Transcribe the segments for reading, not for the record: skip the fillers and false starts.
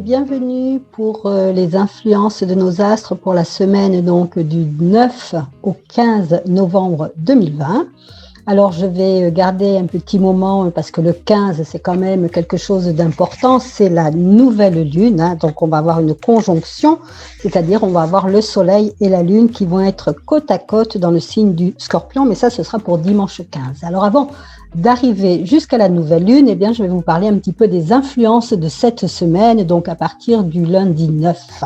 bienvenue pour les influences de nos astres pour la semaine donc du 9 au 15 novembre 2020. Alors je vais garder un petit moment parce que le 15 c'est quand même quelque chose d'important, c'est la nouvelle lune, hein, donc on va avoir une conjonction, c'est-à-dire on va avoir le soleil et la lune qui vont être côte à côte dans le signe du Scorpion, mais ça ce sera pour dimanche 15. Alors avant d'arriver jusqu'à la nouvelle lune, eh bien, je vais vous parler un petit peu des influences de cette semaine, donc à partir du lundi 9.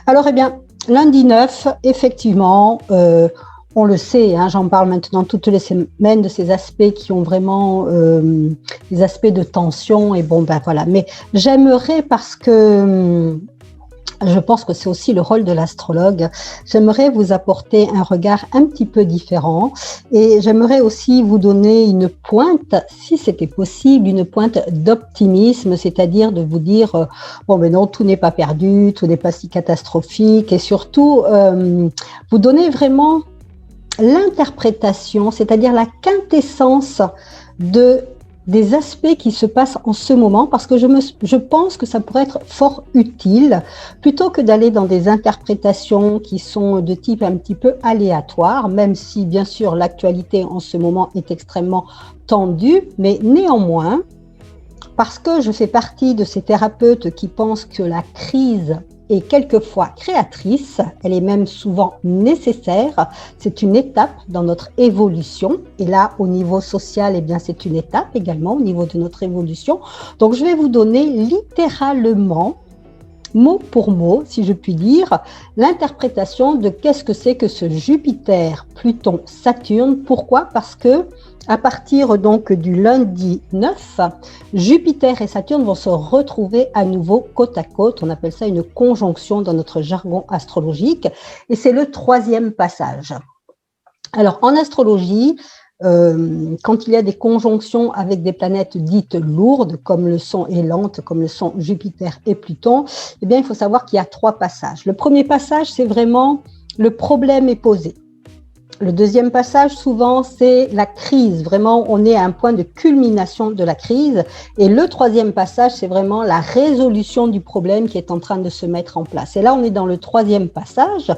Alors, eh bien, lundi 9, effectivement, on le sait, hein, j'en parle maintenant toutes les semaines de ces aspects qui ont vraiment des aspects de tension, et bon, ben voilà. Mais j'aimerais, parce que je pense que c'est aussi le rôle de l'astrologue, j'aimerais vous apporter un regard un petit peu différent et j'aimerais aussi vous donner une pointe, si c'était possible, une pointe d'optimisme, c'est-à-dire de vous dire, bon ben non, tout n'est pas perdu, tout n'est pas si catastrophique et surtout vous donner vraiment l'interprétation, c'est-à-dire la quintessence des aspects qui se passent en ce moment, parce que je pense que ça pourrait être fort utile, plutôt que d'aller dans des interprétations qui sont de type un petit peu aléatoire, même si bien sûr l'actualité en ce moment est extrêmement tendue, mais néanmoins, parce que je fais partie de ces thérapeutes qui pensent que la crise est quelquefois créatrice, elle est même souvent nécessaire, c'est une étape dans notre évolution, et là au niveau social, eh bien c'est une étape également au niveau de notre évolution. Donc je vais vous donner littéralement, mot pour mot, si je puis dire, l'interprétation de qu'est-ce que c'est que ce Jupiter, Pluton, Saturne. Pourquoi ? Parce que à partir donc du lundi 9, Jupiter et Saturne vont se retrouver à nouveau côte à côte. On appelle ça une conjonction dans notre jargon astrologique. Et c'est le troisième passage. Alors, en astrologie, quand il y a des conjonctions avec des planètes dites lourdes, comme le sont et lentes, comme le sont Jupiter et Pluton, eh bien, il faut savoir qu'il y a trois passages. Le premier passage, c'est vraiment le problème est posé. Le deuxième passage, souvent, c'est la crise. Vraiment, on est à un point de culmination de la crise. Et le troisième passage, c'est vraiment la résolution du problème qui est en train de se mettre en place. Et là, on est dans le troisième passage.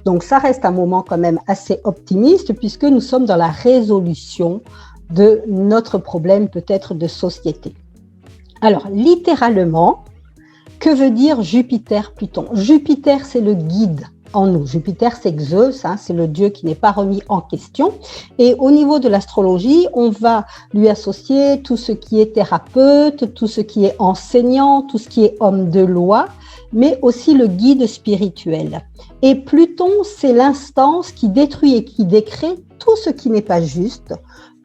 Donc, ça reste un moment quand même assez optimiste puisque nous sommes dans la résolution de notre problème peut-être de société. Alors, littéralement, que veut dire Jupiter-Pluton ? Jupiter, c'est le guide en nous. Jupiter, c'est Zeus, hein, c'est le dieu qui n'est pas remis en question. Et au niveau de l'astrologie, on va lui associer tout ce qui est thérapeute, tout ce qui est enseignant, tout ce qui est homme de loi, mais aussi le guide spirituel. Et Pluton, c'est l'instance qui détruit et qui décrée tout ce qui n'est pas juste,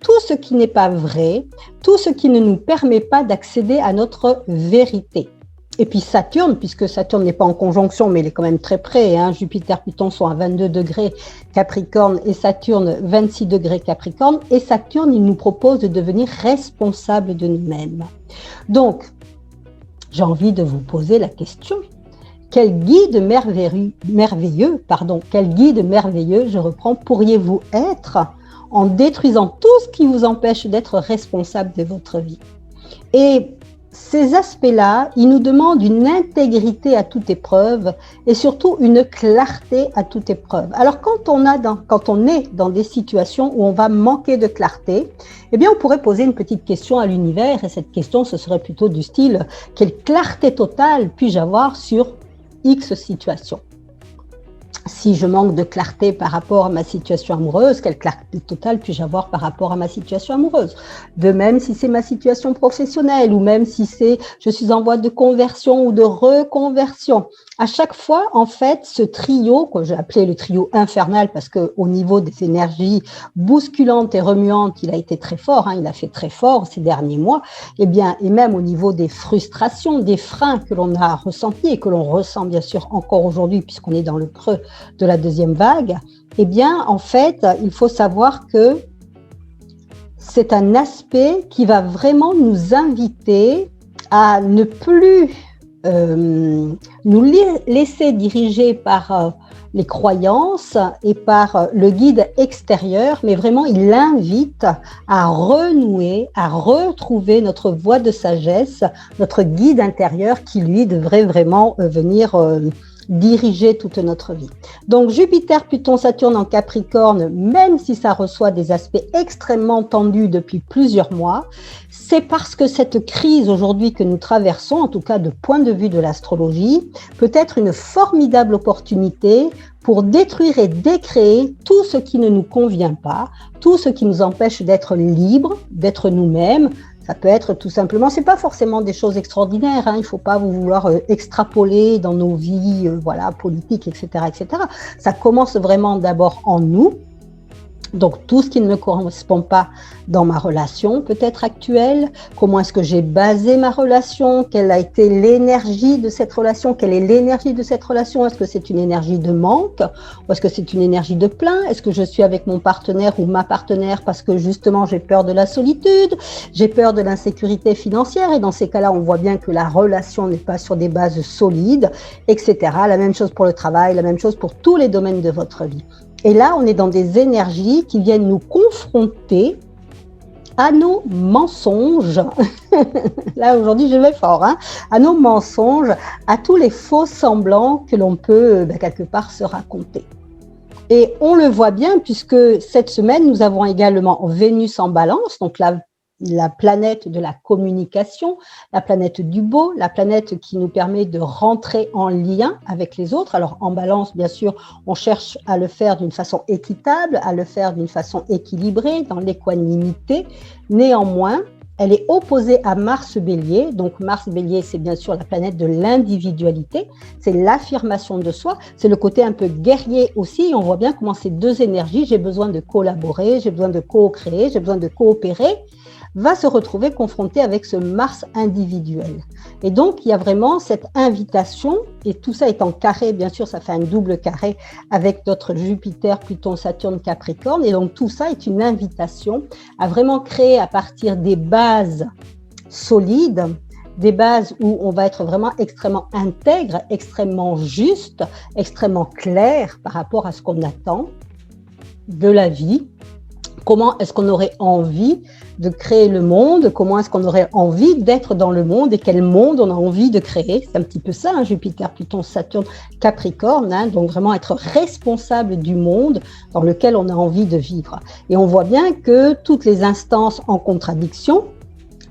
tout ce qui n'est pas vrai, tout ce qui ne nous permet pas d'accéder à notre vérité. Et puis Saturne, puisque Saturne n'est pas en conjonction, mais il est quand même très près, hein. Jupiter, Pluton sont à 22 degrés Capricorne et Saturne 26 degrés Capricorne. Et Saturne, il nous propose de devenir responsable de nous-mêmes. Donc, j'ai envie de vous poser la question. Quel guide merveilleux, je reprends, pourriez-vous être en détruisant tout ce qui vous empêche d'être responsable de votre vie ? Et ces aspects-là, ils nous demandent une intégrité à toute épreuve et surtout une clarté à toute épreuve. Alors quand on est dans des situations où on va manquer de clarté, eh bien on pourrait poser une petite question à l'univers et cette question ce serait plutôt du style « Quelle clarté totale puis-je avoir sur X situation ?» Si je manque de clarté par rapport à ma situation amoureuse, quelle clarté totale puis-je avoir par rapport à ma situation amoureuse ? De même, si c'est ma situation professionnelle ou même si je suis en voie de conversion ou de reconversion. À chaque fois, en fait, ce trio, que j'ai appelé le trio infernal parce qu'au niveau des énergies bousculantes et remuantes, il a été très fort, hein, il a fait très fort ces derniers mois, et même au niveau des frustrations, des freins que l'on a ressentis et que l'on ressent bien sûr encore aujourd'hui puisqu'on est dans le creux de la deuxième vague, eh bien, en fait, il faut savoir que c'est un aspect qui va vraiment nous inviter à ne plus nous laisser diriger par les croyances et par le guide extérieur, mais vraiment il invite à renouer, à retrouver notre voie de sagesse, notre guide intérieur qui lui devrait vraiment venir diriger toute notre vie. Donc Jupiter, Pluton, Saturne en Capricorne, même si ça reçoit des aspects extrêmement tendus depuis plusieurs mois, c'est parce que cette crise aujourd'hui que nous traversons, en tout cas de point de vue de l'astrologie, peut être une formidable opportunité pour détruire et décréer tout ce qui ne nous convient pas, tout ce qui nous empêche d'être libres, d'être nous-mêmes. Ça peut être tout simplement, c'est pas forcément des choses extraordinaires, hein, il faut pas vouloir extrapoler dans nos vies, voilà, politiques, etc., etc. Ça commence vraiment d'abord en nous. Donc, tout ce qui ne me correspond pas dans ma relation peut-être actuelle, comment est-ce que j'ai basé ma relation, quelle a été l'énergie de cette relation, quelle est l'énergie de cette relation, est-ce que c'est une énergie de manque ou est-ce que c'est une énergie de plein, est-ce que je suis avec mon partenaire ou ma partenaire parce que justement j'ai peur de la solitude, j'ai peur de l'insécurité financière et dans ces cas-là on voit bien que la relation n'est pas sur des bases solides, etc. La même chose pour le travail, la même chose pour tous les domaines de votre vie. Et là, on est dans des énergies qui viennent nous confronter à nos mensonges. Là, aujourd'hui, je vais fort, hein, à nos mensonges, à tous les faux semblants que l'on peut, quelque part, se raconter. Et on le voit bien puisque cette semaine, nous avons également Vénus en Balance, donc la planète de la communication, la planète du beau, la planète qui nous permet de rentrer en lien avec les autres. Alors en Balance, bien sûr, on cherche à le faire d'une façon équitable, à le faire d'une façon équilibrée, dans l'équanimité. Néanmoins, elle est opposée à Mars Bélier. Donc Mars Bélier, c'est bien sûr la planète de l'individualité, c'est l'affirmation de soi, c'est le côté un peu guerrier aussi. On voit bien comment ces deux énergies, j'ai besoin de collaborer, j'ai besoin de co-créer, j'ai besoin de coopérer, va se retrouver confronté avec ce Mars individuel. Et donc, il y a vraiment cette invitation, et tout ça est en carré, bien sûr, ça fait un double carré avec notre Jupiter, Pluton, Saturne, Capricorne, et donc tout ça est une invitation à vraiment créer à partir des bases solides, des bases où on va être vraiment extrêmement intègre, extrêmement juste, extrêmement clair par rapport à ce qu'on attend de la vie. Comment est-ce qu'on aurait envie de créer le monde? Comment est-ce qu'on aurait envie d'être dans le monde? Et quel monde on a envie de créer? C'est un petit peu ça, hein, Jupiter, Pluton, Saturne, Capricorne. Hein, donc vraiment être responsable du monde dans lequel on a envie de vivre. Et on voit bien que toutes les instances en contradiction,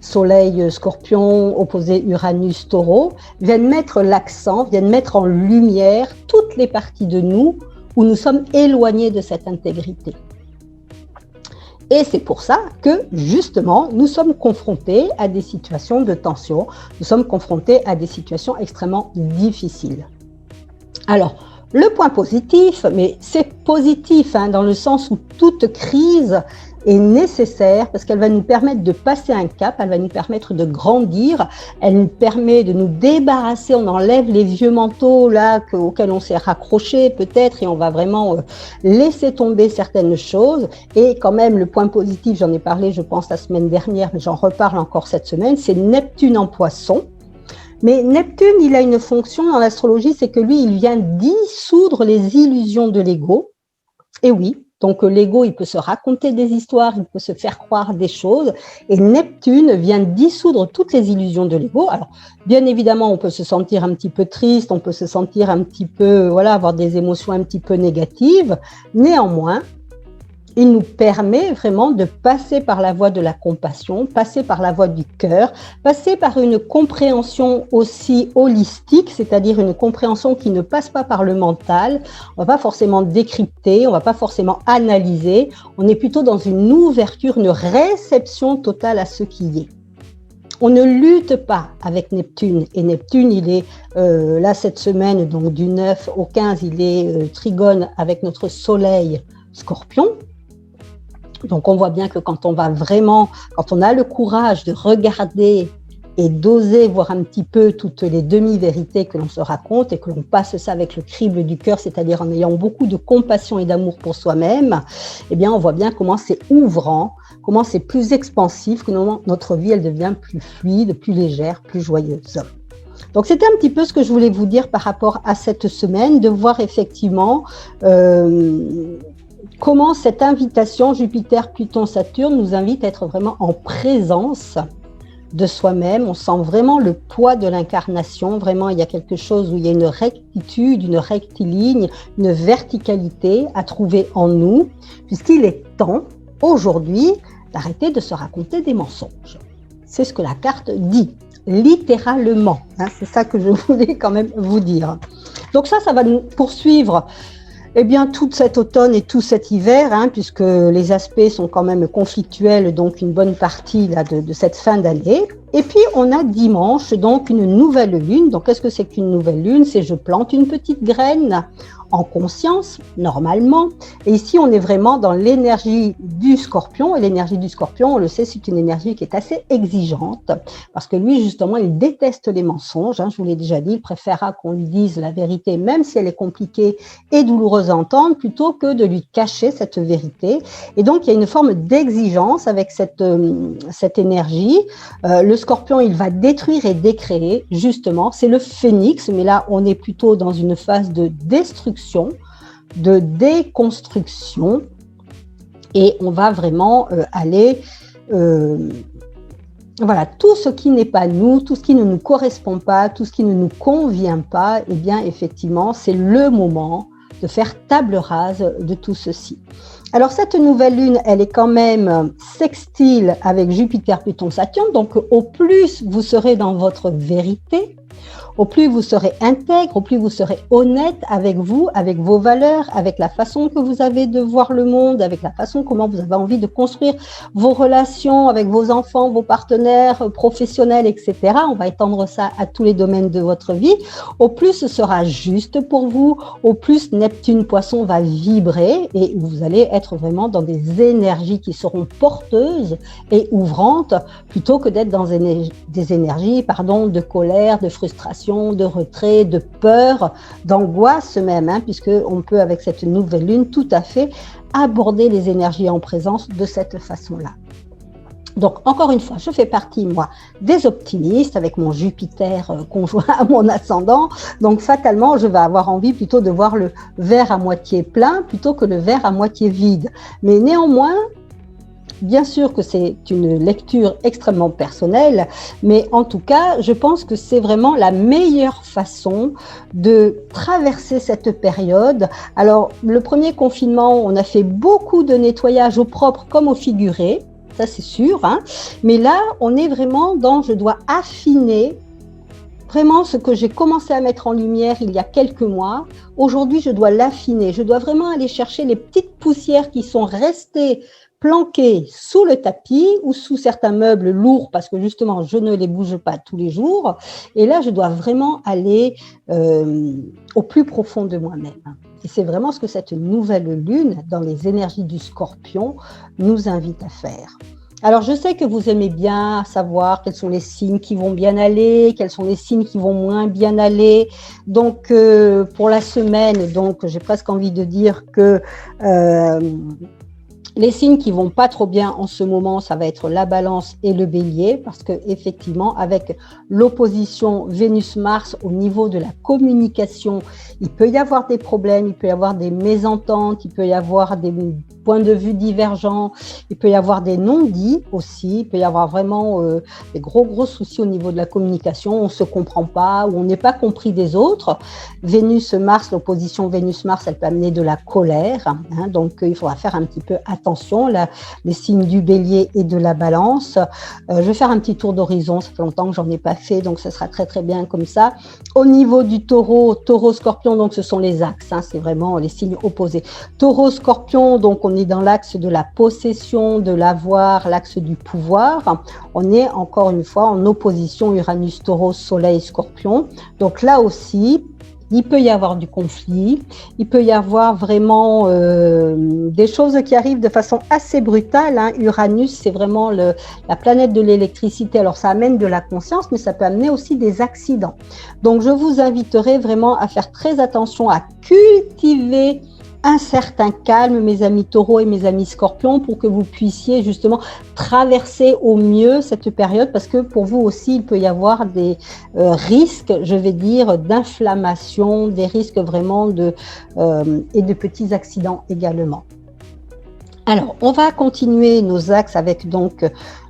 Soleil, Scorpion, opposé Uranus, Taureau, viennent mettre l'accent, viennent mettre en lumière toutes les parties de nous où nous sommes éloignés de cette intégrité. Et c'est pour ça que, justement, nous sommes confrontés à des situations de tension, nous sommes confrontés à des situations extrêmement difficiles. Alors, le point positif, mais c'est positif dans le sens où toute crise est nécessaire parce qu'elle va nous permettre de passer un cap, elle va nous permettre de grandir, elle nous permet de nous débarrasser, on enlève les vieux manteaux là auxquels on s'est raccroché peut-être et on va vraiment laisser tomber certaines choses. Et quand même le point positif, j'en ai parlé je pense la semaine dernière, mais j'en reparle encore cette semaine, c'est Neptune en Poisson. Mais Neptune, il a une fonction dans l'astrologie, c'est que lui, il vient dissoudre les illusions de l'ego. Et oui, donc l'ego, il peut se raconter des histoires, il peut se faire croire des choses. Et Neptune vient dissoudre toutes les illusions de l'ego. Alors, bien évidemment, on peut se sentir un petit peu triste, on peut se sentir un petit peu, avoir des émotions un petit peu négatives. Néanmoins, il nous permet vraiment de passer par la voie de la compassion, passer par la voie du cœur, passer par une compréhension aussi holistique, c'est-à-dire une compréhension qui ne passe pas par le mental. On ne va pas forcément décrypter, on ne va pas forcément analyser. On est plutôt dans une ouverture, une réception totale à ce qui est. On ne lutte pas avec Neptune. Et Neptune, il est là cette semaine, donc du 9 au 15, il est trigone avec notre Soleil Scorpion. Donc, on voit bien que quand on a le courage de regarder et d'oser voir un petit peu toutes les demi-vérités que l'on se raconte et que l'on passe ça avec le crible du cœur, c'est-à-dire en ayant beaucoup de compassion et d'amour pour soi-même, eh bien, on voit bien comment c'est ouvrant, comment c'est plus expansif, que notre vie, elle devient plus fluide, plus légère, plus joyeuse. Donc, c'était un petit peu ce que je voulais vous dire par rapport à cette semaine, de voir effectivement comment cette invitation Jupiter, Pluton, Saturne nous invite à être vraiment en présence de soi-même. On sent vraiment le poids de l'incarnation. Vraiment, il y a quelque chose où il y a une rectitude, une rectiligne, une verticalité à trouver en nous, puisqu'il est temps, aujourd'hui, d'arrêter de se raconter des mensonges. C'est ce que la carte dit, littéralement. C'est ça que je voulais quand même vous dire. Donc ça va nous poursuivre tout cet automne et tout cet hiver, puisque les aspects sont quand même conflictuels, donc une bonne partie là, de cette fin d'année. Et puis, on a dimanche, donc une nouvelle lune. Donc, qu'est-ce que c'est qu'une nouvelle lune? C'est je plante une petite graine en conscience, normalement. Et ici, on est vraiment dans l'énergie du Scorpion. Et l'énergie du Scorpion, on le sait, c'est une énergie qui est assez exigeante, parce que lui, justement, il déteste les mensonges. Je vous l'ai déjà dit, il préférera qu'on lui dise la vérité, même si elle est compliquée et douloureuse à entendre, plutôt que de lui cacher cette vérité. Et donc, il y a une forme d'exigence avec cette énergie. Le Scorpion, il va détruire et décréer, justement. C'est le phénix, mais là, on est plutôt dans une phase de destruction, de déconstruction, et on va vraiment aller... voilà, tout ce qui n'est pas nous, tout ce qui ne nous correspond pas, tout ce qui ne nous convient pas, eh bien, effectivement, c'est le moment de faire table rase de tout ceci. Alors, cette nouvelle lune, elle est quand même sextile avec Jupiter, Pluton, Saturne. Donc, au plus vous serez dans votre vérité, au plus vous serez intègre, au plus vous serez honnête avec vous, avec vos valeurs, avec la façon que vous avez de voir le monde, avec la façon comment vous avez envie de construire vos relations avec vos enfants, vos partenaires professionnels, etc. On va étendre ça à tous les domaines de votre vie. Au plus ce sera juste pour vous, au plus Neptune Poisson va vibrer et vous allez être vraiment dans des énergies qui seront porteuses et ouvrantes plutôt que d'être dans des énergies de colère, de frustration, de retrait, de peur, d'angoisse même, puisque on peut avec cette nouvelle lune tout à fait aborder les énergies en présence de cette façon-là. Donc, encore une fois, je fais partie, moi, des optimistes avec mon Jupiter conjoint à mon ascendant. Donc, fatalement, je vais avoir envie plutôt de voir le verre à moitié plein plutôt que le verre à moitié vide. Mais néanmoins, bien sûr que c'est une lecture extrêmement personnelle, mais en tout cas, je pense que c'est vraiment la meilleure façon de traverser cette période. Alors, le premier confinement, on a fait beaucoup de nettoyage au propre comme au figuré, ça c'est sûr, mais là, on est vraiment dans « je dois affiner » vraiment ce que j'ai commencé à mettre en lumière il y a quelques mois. Aujourd'hui, je dois l'affiner, je dois vraiment aller chercher les petites poussières qui sont restées planqués sous le tapis ou sous certains meubles lourds parce que justement, je ne les bouge pas tous les jours. Et là, je dois vraiment aller au plus profond de moi-même. Et c'est vraiment ce que cette nouvelle lune, dans les énergies du Scorpion, nous invite à faire. Alors, je sais que vous aimez bien savoir quels sont les signes qui vont bien aller, quels sont les signes qui vont moins bien aller. Donc, pour la semaine, donc, j'ai presque envie de dire que... les signes qui vont pas trop bien en ce moment, ça va être la Balance et le Bélier, parce que effectivement, avec l'opposition Vénus-Mars au niveau de la communication, il peut y avoir des problèmes, il peut y avoir des mésententes, il peut y avoir des points de vue divergents, il peut y avoir des non-dits aussi, il peut y avoir vraiment des gros soucis au niveau de la communication, on se comprend pas ou on n'est pas compris des autres. Vénus-Mars, l'opposition Vénus-Mars, elle peut amener de la colère, donc il faudra faire un petit peu attention, là, les signes du Bélier et de la Balance. Je vais faire un petit tour d'horizon, ça fait longtemps que j'en ai pas fait, donc ça sera très bien comme ça. Au niveau du Taureau-Scorpion, donc ce sont les axes, c'est vraiment les signes opposés. Taureau-Scorpion, donc on est dans l'axe de la possession, de l'avoir, l'axe du pouvoir. On est encore une fois en opposition Uranus-Taureau, Soleil-Scorpion. Donc là aussi, il peut y avoir du conflit, il peut y avoir vraiment des choses qui arrivent de façon assez brutale. Uranus, c'est vraiment la planète de l'électricité. Alors, ça amène de la conscience, mais ça peut amener aussi des accidents. Donc, je vous inviterai vraiment à faire très attention à cultiver un certain calme, mes amis taureaux et mes amis scorpions, pour que vous puissiez justement traverser au mieux cette période, parce que pour vous aussi, il peut y avoir des risques, je vais dire, d'inflammation, des risques vraiment et de petits accidents également. Alors, on va continuer nos axes avec donc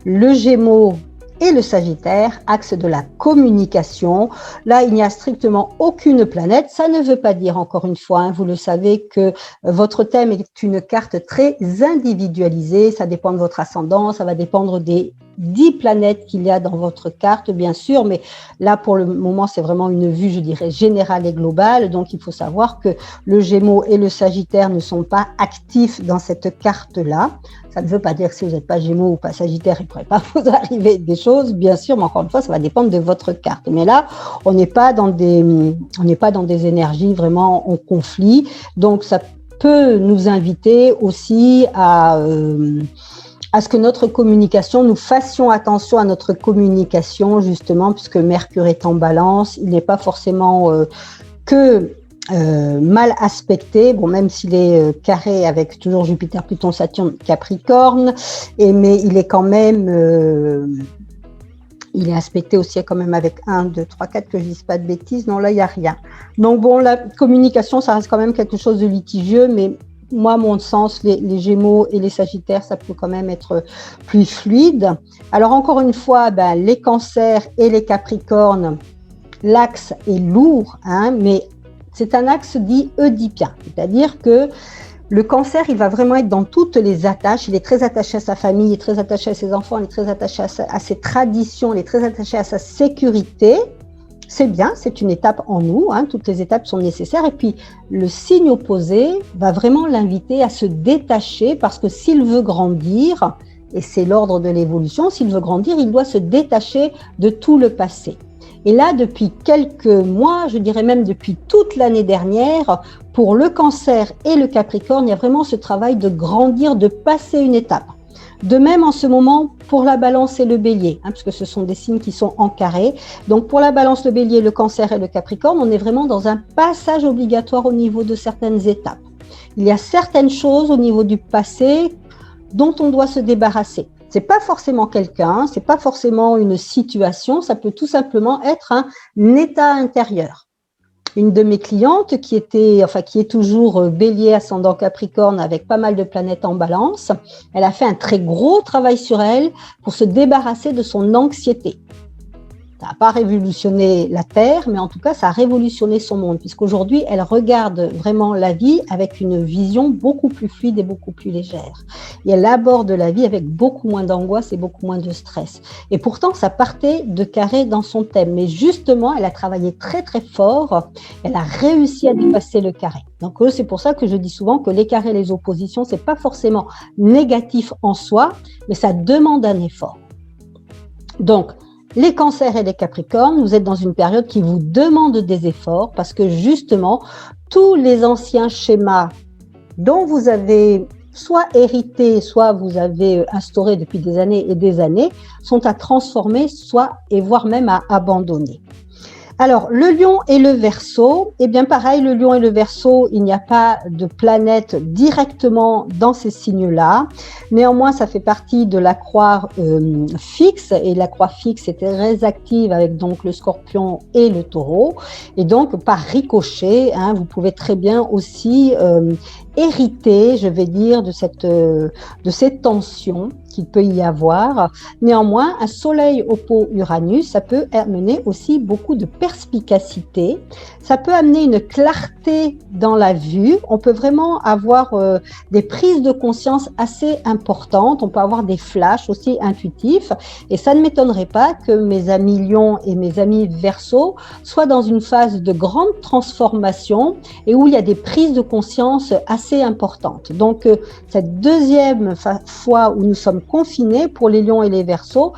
le Gémeaux et le Sagittaire, axe de la communication. Là, il n'y a strictement aucune planète. Ça ne veut pas dire, encore une fois, vous le savez, que votre thème est une carte très individualisée. Ça dépend de votre ascendant, ça va dépendre des 10 planètes qu'il y a dans votre carte, bien sûr, mais là, pour le moment, c'est vraiment une vue, je dirais, générale et globale. Donc, il faut savoir que le Gémeaux et le Sagittaire ne sont pas actifs dans cette carte-là. Ça ne veut pas dire que si vous n'êtes pas Gémeaux ou pas Sagittaire, il ne pourrait pas vous arriver des choses, bien sûr, mais encore une fois, ça va dépendre de votre carte. Mais là, on n'est pas dans des énergies vraiment en conflit. Donc, ça peut nous inviter aussi à ce que notre communication, nous fassions attention à notre communication, justement, puisque Mercure est en balance, il n'est pas forcément mal aspecté, bon, même s'il est carré avec toujours Jupiter, Pluton, Saturne, Capricorne, mais il est quand même, il est aspecté aussi quand même avec 1, 2, 3, 4, que je ne dise pas de bêtises, non, là, il n'y a rien. Donc bon, la communication, ça reste quand même quelque chose de litigieux, mais moi, à mon sens, les Gémeaux et les Sagittaires, ça peut quand même être plus fluide. Alors, encore une fois, les Cancers et les Capricornes, l'axe est lourd, mais c'est un axe dit oedipien. C'est-à-dire que le Cancer, il va vraiment être dans toutes les attaches. Il est très attaché à sa famille, il est très attaché à ses enfants, il est très attaché à ses traditions, il est très attaché à sa sécurité. C'est bien, c'est une étape en nous, toutes les étapes sont nécessaires. Et puis, le signe opposé va vraiment l'inviter à se détacher, parce que s'il veut grandir, et c'est l'ordre de l'évolution, s'il veut grandir, il doit se détacher de tout le passé. Et là, depuis quelques mois, je dirais même depuis toute l'année dernière, pour le Cancer et le Capricorne, il y a vraiment ce travail de grandir, de passer une étape. De même, en ce moment, pour la Balance et le Bélier, puisque ce sont des signes qui sont en carré. Donc, pour la Balance, le Bélier, le Cancer et le Capricorne, on est vraiment dans un passage obligatoire au niveau de certaines étapes. Il y a certaines choses au niveau du passé dont on doit se débarrasser. C'est pas forcément quelqu'un, c'est pas forcément une situation, ça peut tout simplement être un état intérieur. Une de mes clientes qui est toujours Bélier, ascendant Capricorne, avec pas mal de planètes en Balance, elle a fait un très gros travail sur elle pour se débarrasser de son anxiété. Ça n'a pas révolutionné la Terre, mais en tout cas, ça a révolutionné son monde, puisqu'aujourd'hui, elle regarde vraiment la vie avec une vision beaucoup plus fluide et beaucoup plus légère. Et elle aborde la vie avec beaucoup moins d'angoisse et beaucoup moins de stress. Et pourtant, ça partait de carré dans son thème. Mais justement, elle a travaillé très, très fort. Elle a réussi à dépasser le carré. Donc, c'est pour ça que je dis souvent que les carrés et les oppositions, c'est pas forcément négatif en soi, mais ça demande un effort. Donc, les Cancers et les Capricornes, vous êtes dans une période qui vous demande des efforts, parce que justement, tous les anciens schémas dont vous avez soit hérité, soit vous avez instauré depuis des années et des années, sont à transformer, voire même à abandonner. Alors, le Lion et le Verseau, bien pareil, le Lion et le Verseau, il n'y a pas de planète directement dans ces signes-là. Néanmoins, ça fait partie de la croix fixe, et la croix fixe est très active avec donc le Scorpion et le Taureau. Et donc, par ricochet, vous pouvez très bien aussi hériter, je vais dire, de cette tension qu'il peut y avoir. Néanmoins, un soleil oppo Uranus, ça peut amener aussi beaucoup de perspicacité, ça peut amener une clarté dans la vue, on peut vraiment avoir des prises de conscience assez importantes, on peut avoir des flashs aussi intuitifs, et ça ne m'étonnerait pas que mes amis Lion et mes amis Verseau soient dans une phase de grande transformation et où il y a des prises de conscience assez importantes. Donc, cette deuxième fois où nous sommes confinés pour les Lions et les Verseaux,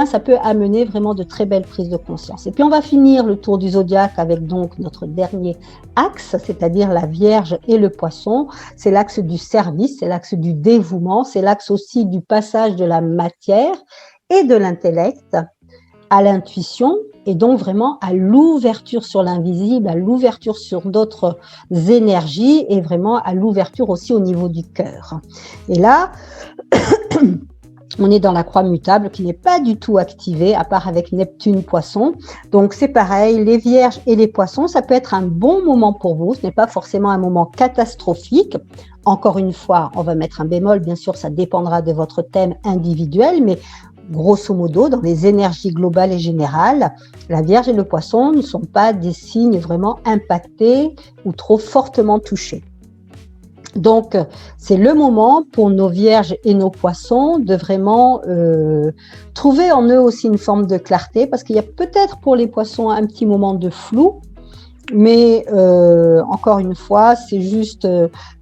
ça peut amener vraiment de très belles prises de conscience. Et puis, on va finir le tour du zodiaque avec donc notre dernier axe, c'est-à-dire la Vierge et le Poisson. C'est l'axe du service, c'est l'axe du dévouement, c'est l'axe aussi du passage de la matière et de l'intellect à l'intuition et donc vraiment à l'ouverture sur l'invisible, à l'ouverture sur d'autres énergies et vraiment à l'ouverture aussi au niveau du cœur. Et là, on est dans la croix mutable qui n'est pas du tout activée, à part avec Neptune Poisson. Donc c'est pareil, les Vierges et les Poissons, ça peut être un bon moment pour vous. Ce n'est pas forcément un moment catastrophique. Encore une fois, on va mettre un bémol. Bien sûr, ça dépendra de votre thème individuel, mais grosso modo, dans les énergies globales et générales, la Vierge et le Poisson ne sont pas des signes vraiment impactés ou trop fortement touchés. Donc, c'est le moment pour nos Vierges et nos Poissons de vraiment trouver en eux aussi une forme de clarté, parce qu'il y a peut-être pour les Poissons un petit moment de flou, mais encore une fois, c'est juste,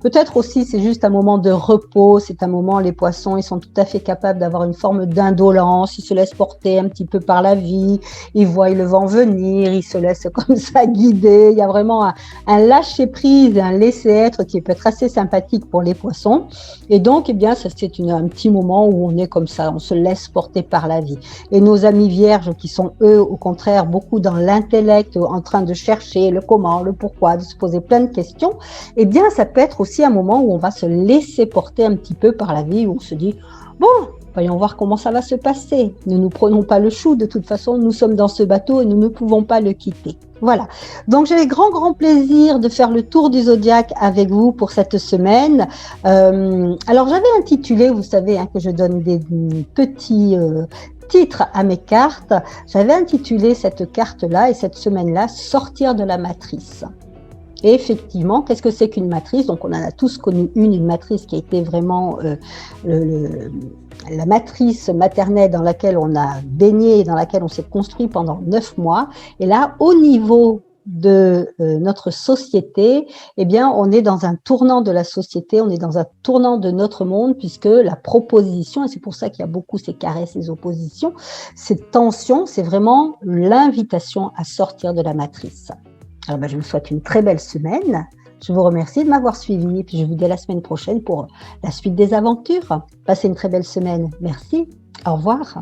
peut-être aussi c'est juste un moment de repos, c'est un moment, les Poissons, ils sont tout à fait capables d'avoir une forme d'indolence, ils se laissent porter un petit peu par la vie, ils voient le vent venir, ils se laissent comme ça guider, il y a vraiment un lâcher-prise, un laisser-être qui peut être assez sympathique pour les Poissons, et donc, eh bien, ça c'est un petit moment où on est comme ça, on se laisse porter par la vie. Et nos amis Vierges qui sont eux, au contraire, beaucoup dans l'intellect, en train de chercher le comment, le pourquoi, de se poser plein de questions, eh bien, ça peut être aussi un moment où on va se laisser porter un petit peu par la vie, où on se dit, bon, voyons voir comment ça va se passer. Ne nous prenons pas le chou, de toute façon, nous sommes dans ce bateau et nous ne pouvons pas le quitter. Voilà. Donc, j'ai grand plaisir de faire le tour du zodiaque avec vous pour cette semaine. Alors, j'avais intitulé, vous savez, que je donne des petits titre à mes cartes, j'avais intitulé cette carte-là et cette semaine-là « Sortir de la matrice ». Et effectivement, qu'est-ce que c'est qu'une matrice? Donc, on en a tous connu une matrice qui a été vraiment la matrice maternelle dans laquelle on a baigné, dans laquelle on s'est construit pendant 9 mois. Et là, au niveau de notre société, eh bien, on est dans un tournant de la société, on est dans un tournant de notre monde, puisque la proposition, et c'est pour ça qu'il y a beaucoup ces carrés, ces oppositions, cette tension, c'est vraiment l'invitation à sortir de la matrice. Alors, je vous souhaite une très belle semaine. Je vous remercie de m'avoir suivi et puis je vous dis à la semaine prochaine pour la suite des aventures. Passez une très belle semaine. Merci. Au revoir.